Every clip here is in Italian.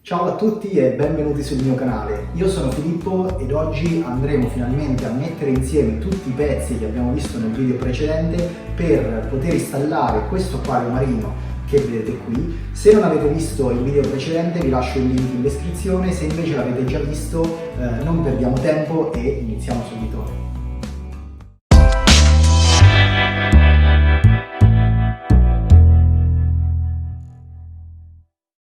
Ciao a tutti e benvenuti sul mio canale. Io sono Filippo ed oggi andremo finalmente a mettere insieme tutti i pezzi che abbiamo visto nel video precedente per poter installare questo acquario marino che vedete qui. Se non avete visto il video precedente vi lascio il link in descrizione, se invece l'avete già visto non perdiamo tempo e iniziamo subito.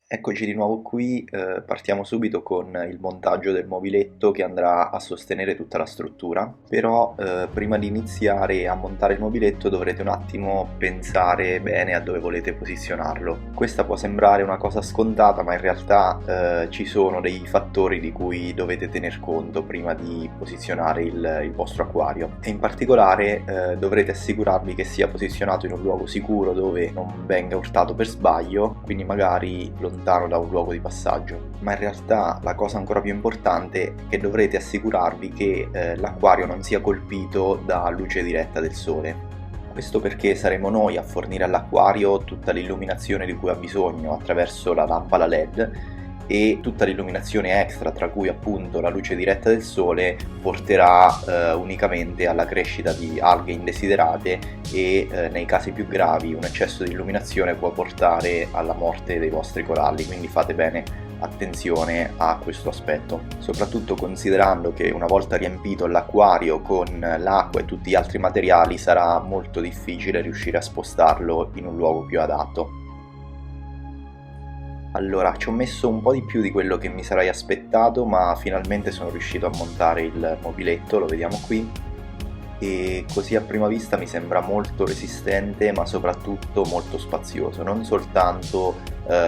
Eccoci di nuovo qui, partiamo subito con il montaggio del mobiletto che andrà a sostenere tutta la struttura, però prima di iniziare a montare il mobiletto dovrete un attimo pensare bene a dove volete posizionarlo. Questa può sembrare una cosa scontata, ma in realtà ci sono dei fattori di cui dovete tener conto prima di posizionare il vostro acquario, e in particolare dovrete assicurarvi che sia posizionato in un luogo sicuro dove non venga urtato per sbaglio, quindi magari lontano da un luogo di passaggio. Ma in realtà la cosa ancora più importante è che dovrete assicurarvi che l'acquario non sia colpito da luce diretta del sole. Questo perché saremo noi a fornire all'acquario tutta l'illuminazione di cui ha bisogno attraverso la lampada LED, e tutta l'illuminazione extra, tra cui appunto la luce diretta del sole, porterà unicamente alla crescita di alghe indesiderate e nei casi più gravi un eccesso di illuminazione può portare alla morte dei vostri coralli, quindi fate bene attenzione a questo aspetto, soprattutto considerando che una volta riempito l'acquario con l'acqua e tutti gli altri materiali sarà molto difficile riuscire a spostarlo in un luogo più adatto. Allora, ci ho messo un po' di più di quello che mi sarei aspettato, ma finalmente sono riuscito a montare il mobiletto, lo vediamo qui, e così a prima vista mi sembra molto resistente, ma soprattutto molto spazioso, non soltanto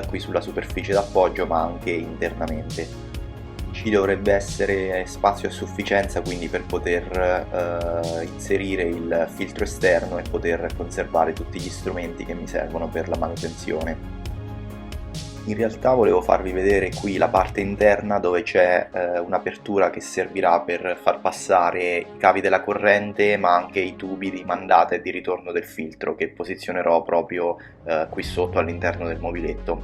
qui sulla superficie d'appoggio, ma anche internamente. Ci dovrebbe essere spazio a sufficienza quindi per poter inserire il filtro esterno e poter conservare tutti gli strumenti che mi servono per la manutenzione. In realtà volevo farvi vedere qui la parte interna dove c'è un'apertura che servirà per far passare i cavi della corrente, ma anche i tubi di mandata e di ritorno del filtro che posizionerò proprio qui sotto all'interno del mobiletto.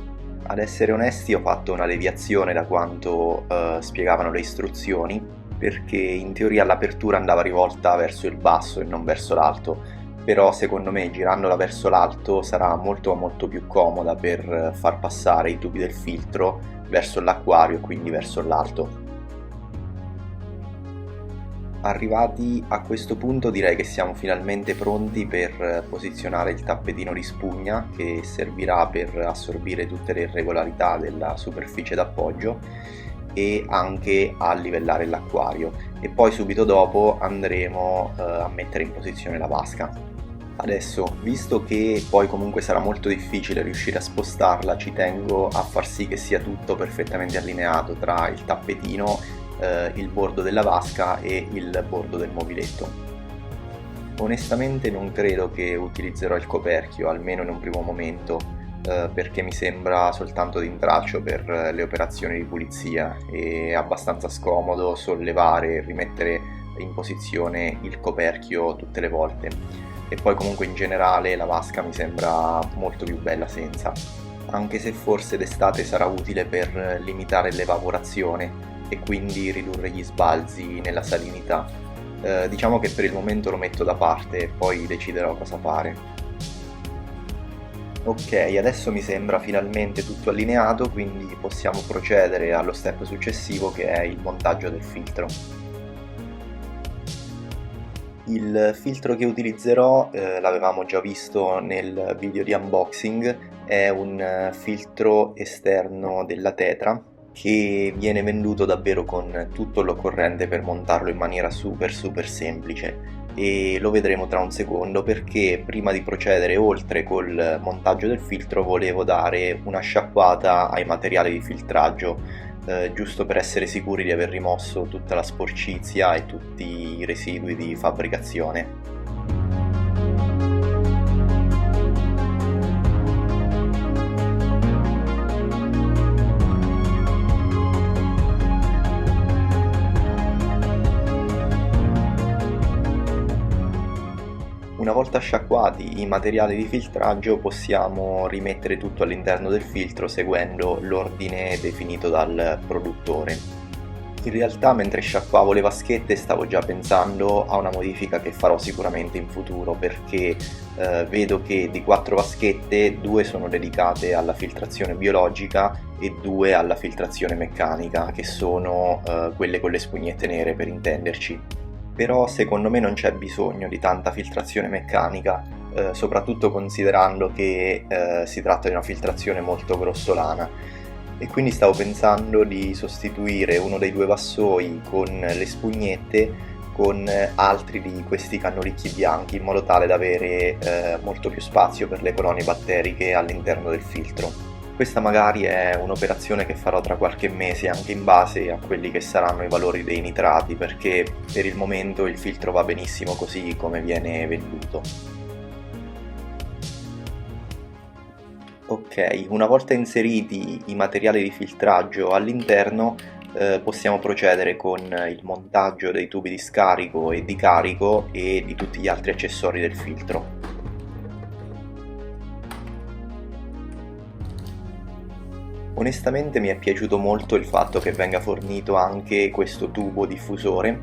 Ad essere onesti, ho fatto una deviazione da quanto spiegavano le istruzioni, perché in teoria l'apertura andava rivolta verso il basso e non verso l'alto, però secondo me girandola verso l'alto sarà molto più comoda per far passare i tubi del filtro verso l'acquario e quindi verso l'alto. Arrivati a questo punto direi che siamo finalmente pronti per posizionare il tappetino di spugna che servirà per assorbire tutte le irregolarità della superficie d'appoggio e anche a livellare l'acquario, e poi subito dopo andremo a mettere in posizione la vasca. Adesso, visto che poi comunque sarà molto difficile riuscire a spostarla, ci tengo a far sì che sia tutto perfettamente allineato tra il tappetino, il bordo della vasca e il bordo del mobiletto. Onestamente non credo che utilizzerò il coperchio, almeno in un primo momento, perché mi sembra soltanto di intralcio per le operazioni di pulizia, e è abbastanza scomodo sollevare e rimettere in posizione il coperchio tutte le volte. E poi comunque in generale la vasca mi sembra molto più bella senza, anche se forse d'estate sarà utile per limitare l'evaporazione e quindi ridurre gli sbalzi nella salinità. Diciamo che per il momento lo metto da parte e poi deciderò cosa fare. Ok, adesso mi sembra finalmente tutto allineato, quindi possiamo procedere allo step successivo, che è il montaggio del filtro. Il filtro che utilizzerò, l'avevamo già visto nel video di unboxing, è un filtro esterno della Tetra che viene venduto davvero con tutto l'occorrente per montarlo in maniera super semplice, e lo vedremo tra un secondo, perché prima di procedere oltre col montaggio del filtro volevo dare una sciacquata ai materiali di filtraggio, giusto per essere sicuri di aver rimosso tutta la sporcizia e tutti i residui di fabbricazione. Una Una volta sciacquati i materiali di filtraggio possiamo rimettere tutto all'interno del filtro seguendo l'ordine definito dal produttore. In realtà mentre sciacquavo le vaschette stavo già pensando a una modifica che farò sicuramente in futuro, perché vedo che di 4 vaschette 2 sono dedicate alla filtrazione biologica e 2 alla filtrazione meccanica, che sono quelle con le spugnette nere per intenderci. Però secondo me non c'è bisogno di tanta filtrazione meccanica, soprattutto considerando che si tratta di una filtrazione molto grossolana. E quindi stavo pensando di sostituire uno dei 2 vassoi con le spugnette con altri di questi cannolicchi bianchi, in modo tale da avere molto più spazio per le colonie batteriche all'interno del filtro. Questa magari è un'operazione che farò tra qualche mese, anche in base a quelli che saranno i valori dei nitrati, perché per il momento il filtro va benissimo così come viene venduto. Ok, una volta inseriti i materiali di filtraggio all'interno possiamo procedere con il montaggio dei tubi di scarico e di carico e di tutti gli altri accessori del filtro. Onestamente mi è piaciuto molto il fatto che venga fornito anche questo tubo diffusore,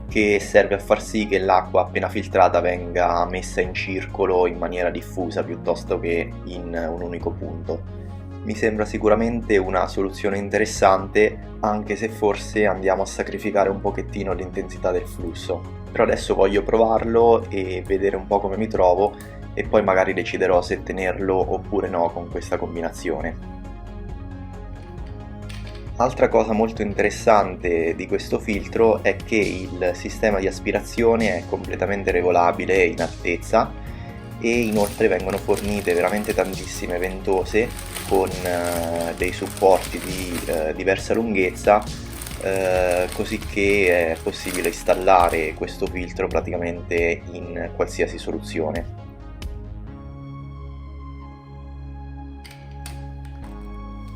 che serve a far sì che l'acqua appena filtrata venga messa in circolo in maniera diffusa piuttosto che in un unico punto. Mi sembra sicuramente una soluzione interessante, anche se forse andiamo a sacrificare un pochettino l'intensità del flusso. Però adesso voglio provarlo e vedere un po' come mi trovo, e poi magari deciderò se tenerlo oppure no con questa combinazione. Altra cosa molto interessante di questo filtro è che il sistema di aspirazione è completamente regolabile in altezza, e inoltre vengono fornite veramente tantissime ventose con dei supporti di diversa lunghezza, così che è possibile installare questo filtro praticamente in qualsiasi soluzione.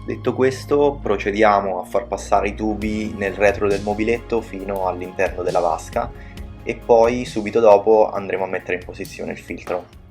Detto questo, procediamo a far passare i tubi nel retro del mobiletto fino all'interno della vasca, e poi subito dopo andremo a mettere in posizione il filtro.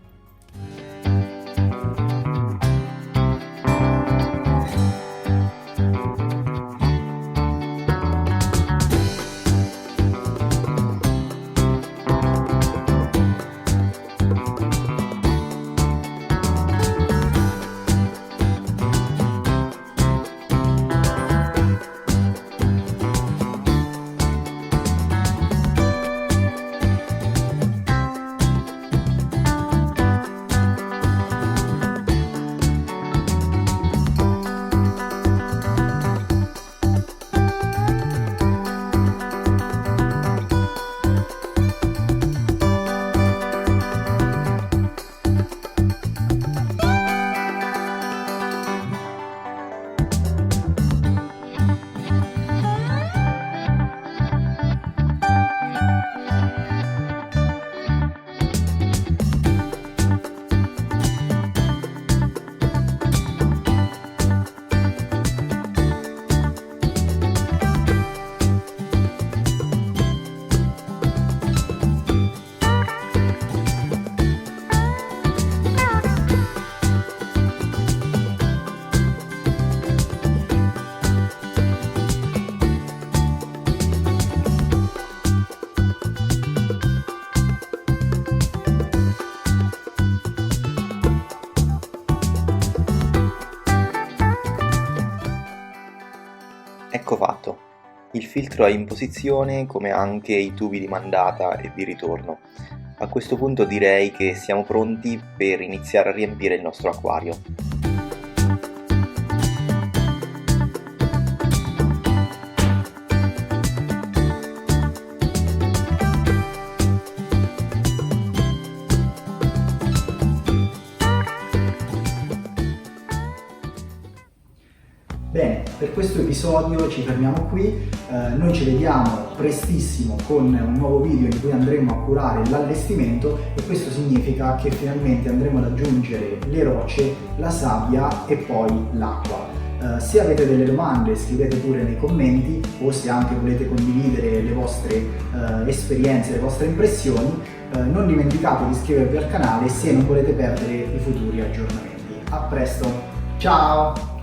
Ecco fatto, il filtro è in posizione, come anche i tubi di mandata e di ritorno. A questo punto direi che siamo pronti per iniziare a riempire il nostro acquario. Bene, per questo episodio ci fermiamo qui, noi ci vediamo prestissimo con un nuovo video in cui andremo a curare l'allestimento, e questo significa che finalmente andremo ad aggiungere le rocce, la sabbia e poi l'acqua. Se avete delle domande scrivete pure nei commenti, o se anche volete condividere le vostre esperienze, le vostre impressioni, Non dimenticate di iscrivervi al canale se non volete perdere i futuri aggiornamenti. A presto, ciao!